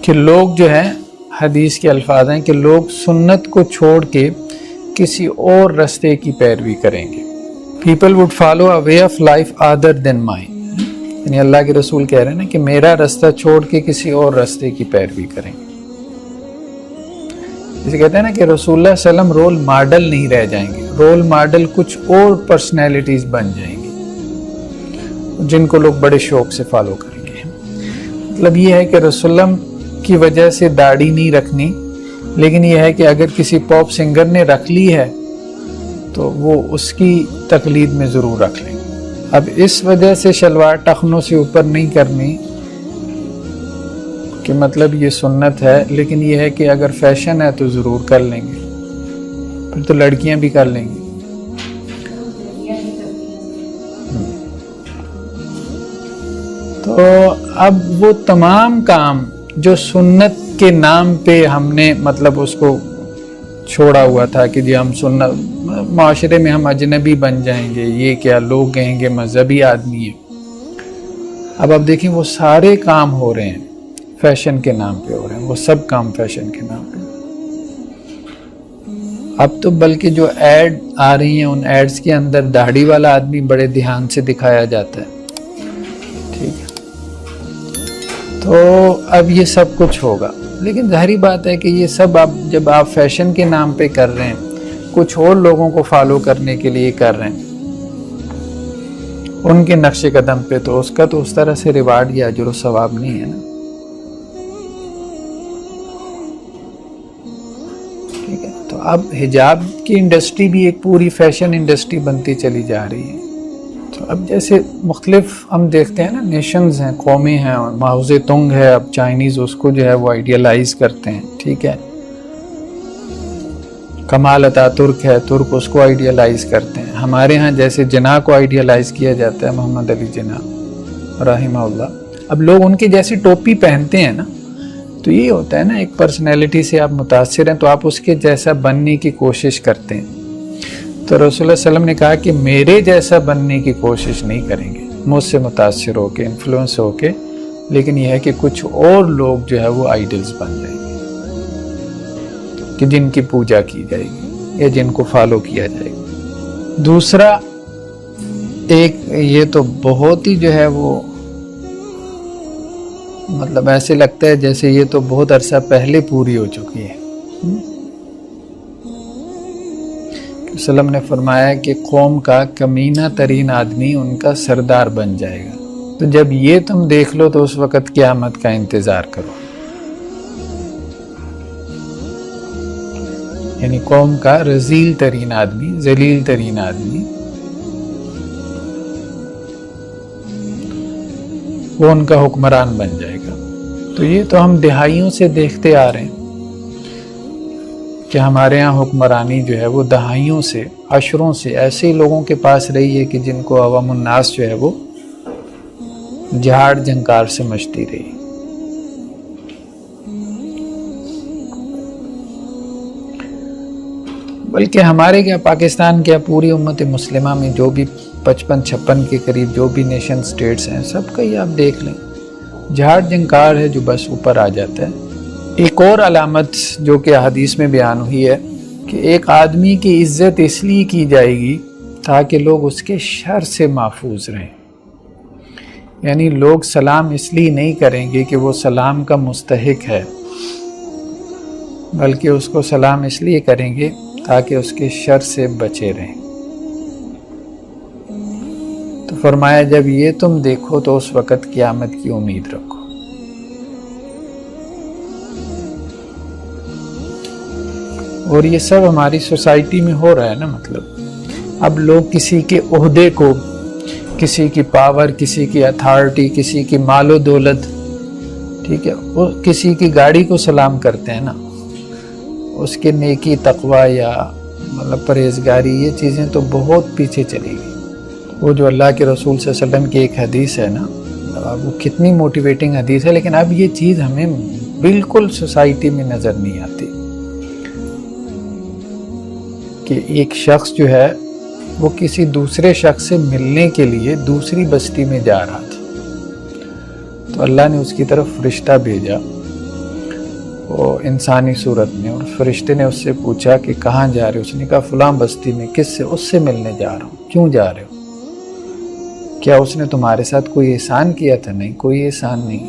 کہ لوگ جو ہیں، حدیث کے الفاظ ہیں کہ لوگ سنت کو چھوڑ کے کسی اور راستے کی پیروی کریں گے. People would follow a way of life other than mine, یعنی اللہ کے رسول کہہ رہے ہیں نا کہ میرا راستہ چھوڑ کے کسی اور راستے کی پیروی کریں گے. جسے کہتے ہیں نا کہ رسول اللہ صلی اللہ علیہ وسلم رول ماڈل نہیں رہ جائیں گے، رول ماڈل کچھ اور پرسنالٹیز بن جائیں گی جن کو لوگ بڑے شوق سے فالو کریں گے. مطلب یہ ہے کہ رسول اللہ کی وجہ سے داڑھی نہیں رکھنی، لیکن یہ ہے کہ اگر کسی پاپ سنگر نے رکھ لی ہے تو وہ اس کی تقلید میں ضرور رکھ لیں. اب اس وجہ سے شلوار ٹخنوں سے اوپر نہیں کرنی کہ مطلب یہ سنت ہے، لیکن یہ ہے کہ اگر فیشن ہے تو ضرور کر لیں گے، پھر تو لڑکیاں بھی کر لیں گی. تو اب وہ تمام کام جو سنت کے نام پہ ہم نے مطلب اس کو چھوڑا ہوا تھا کہ جی ہم سنت، معاشرے میں ہم اجنبی بن جائیں گے، یہ کیا لوگ کہیں گے مذہبی آدمی ہے. اب آپ دیکھیں وہ سارے کام ہو رہے ہیں فیشن کے نام پہ ہو رہے ہیں، وہ سب کام فیشن کے نام پہ. اب تو بلکہ جو ایڈ آ رہی ہیں ان ایڈز کے اندر داڑھی والا آدمی بڑے دھیان سے دکھایا جاتا ہے. ٹھیک ہے، تو اب یہ سب کچھ ہوگا، لیکن ظاہری بات ہے کہ یہ سب اب جب آپ فیشن کے نام پہ کر رہے ہیں، کچھ اور لوگوں کو فالو کرنے کے لیے کر رہے ہیں ان کے نقش قدم پہ، تو اس کا تو اس طرح سے ریوارڈ یا اجر و ثواب نہیں ہے نا. ٹھیک ہے، تو اب حجاب کی انڈسٹری بھی ایک پوری فیشن انڈسٹری بنتی چلی جا رہی ہے. تو اب جیسے مختلف ہم دیکھتے ہیں نا، نیشنز ہیں، قومیں ہیں، ماؤ زے تونگ ہے، اب چائنیز اس کو جو ہے وہ آئیڈیلائز کرتے ہیں. ٹھیک ہے، کمال اتا ترک ہے، ترک اس کو آئیڈیلائز کرتے ہیں. ہمارے ہاں جیسے جناح کو آئیڈیلائز کیا جاتا ہے، محمد علی جناح رحمہ اللہ. اب لوگ ان کی جیسی ٹوپی پہنتے ہیں نا، تو یہ ہوتا ہے نا ایک پرسنالٹی سے آپ متاثر ہیں تو آپ اس کے جیسا بننے کی کوشش کرتے ہیں. تو رسول اللہ صلی اللہ علیہ وسلم نے کہا کہ میرے جیسا بننے کی کوشش نہیں کریں گے مجھ سے متاثر ہو کے، انفلوئنس ہو کے، لیکن یہ ہے کہ کچھ اور لوگ جو ہے وہ آئیڈلز بن جائیں گے کہ جن کی پوجا کی جائے گی یا جن کو فالو کیا جائے گا. دوسرا ایک یہ تو بہت ہی جو ہے وہ مطلب ایسے لگتا ہے جیسے یہ تو بہت عرصہ پہلے پوری ہو چکی ہے. وسلم نے فرمایا کہ قوم کا کمینہ ترین آدمی ان کا سردار بن جائے گا. تو جب یہ تم دیکھ لو تو اس وقت قیامت کا انتظار کرو. یعنی قوم کا رذیل ترین آدمی، ذلیل ترین آدمی، وہ ان کا حکمران بن جائے گا. تو یہ تو ہم دہائیوں سے دیکھتے آ رہے ہیں کہ ہمارے ہاں حکمرانی جو ہے وہ دہائیوں سے، عشروں سے ایسے لوگوں کے پاس رہی ہے کہ جن کو عوام الناس جو ہے وہ جھاڑ جھنکار سمجھتی رہی. بلکہ ہمارے کیا پاکستان کیا پوری امت مسلمہ میں جو بھی 55-56 کے قریب جو بھی نیشن سٹیٹس ہیں، سب کا یہ آپ دیکھ لیں جھاڑ جھنکار ہے جو بس اوپر آ جاتا ہے. ایک اور علامت جو کہ حدیث میں بیان ہوئی ہے کہ ایک آدمی کی عزت اس لیے کی جائے گی تاکہ لوگ اس کے شر سے محفوظ رہیں. یعنی لوگ سلام اس لیے نہیں کریں گے کہ وہ سلام کا مستحق ہے، بلکہ اس کو سلام اس لیے کریں گے تاکہ اس کے شر سے بچے رہیں. تو فرمایا جب یہ تم دیکھو تو اس وقت قیامت کی امید رکھو. اور یہ سب ہماری سوسائٹی میں ہو رہا ہے نا. مطلب اب لوگ کسی کے عہدے کو، کسی کی پاور، کسی کی اتھارٹی، کسی کی مال و دولت، ٹھیک ہے، وہ کسی کی گاڑی کو سلام کرتے ہیں نا، اس کے نیکی، تقوی یا مطلب پرہیزگاری، یہ چیزیں تو بہت پیچھے چلی گئی. وہ جو اللہ کے رسول صلی اللہ علیہ وسلم کی ایک حدیث ہے نا، وہ کتنی موٹیویٹنگ حدیث ہے، لیکن اب یہ چیز ہمیں بالکل سوسائٹی میں نظر نہیں آتی کہ ایک شخص جو ہے وہ کسی دوسرے شخص سے ملنے کے لیے دوسری بستی میں جا رہا تھا، تو اللہ نے اس کی طرف فرشتہ بھیجا وہ انسانی صورت میں، اور فرشتے نے اس سے پوچھا کہ کہاں جا رہے ہو؟ اس نے کہا فلاں بستی میں۔ کس سے؟ اس سے ملنے جا رہا ہوں۔ کیوں جا رہے ہو؟ کیا اس نے تمہارے ساتھ کوئی احسان کیا تھا؟ نہیں، کوئی احسان نہیں۔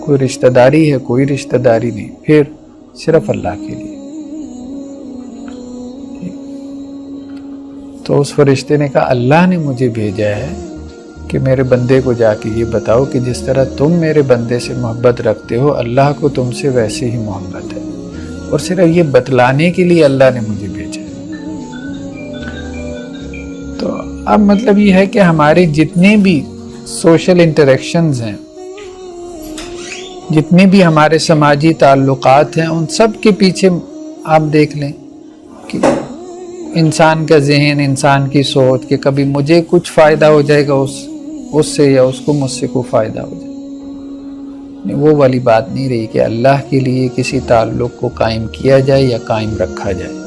کوئی رشتہ داری ہے؟ کوئی رشتہ داری نہیں۔ پھر صرف اللہ کے لیے۔ تو اس فرشتے نے کہا اللہ نے مجھے بھیجا ہے کہ میرے بندے کو جا کے یہ بتاؤ کہ جس طرح تم میرے بندے سے محبت رکھتے ہو، اللہ کو تم سے ویسے ہی محبت ہے، اور صرف یہ بتلانے کے لیے اللہ نے مجھے بھیجا ہے۔ تو اب مطلب یہ ہے کہ ہمارے جتنے بھی سوشل انٹریکشنز ہیں، جتنے بھی ہمارے سماجی تعلقات ہیں، ان سب کے پیچھے آپ دیکھ لیں کہ انسان کا ذہن، انسان کی سوچ کہ کبھی مجھے کچھ فائدہ ہو جائے گا اس سے، یا اس کو مجھ سے کوئی فائدہ ہو جائے، وہ والی بات نہیں رہی کہ اللہ کے لیے کسی تعلق کو قائم کیا جائے یا قائم رکھا جائے۔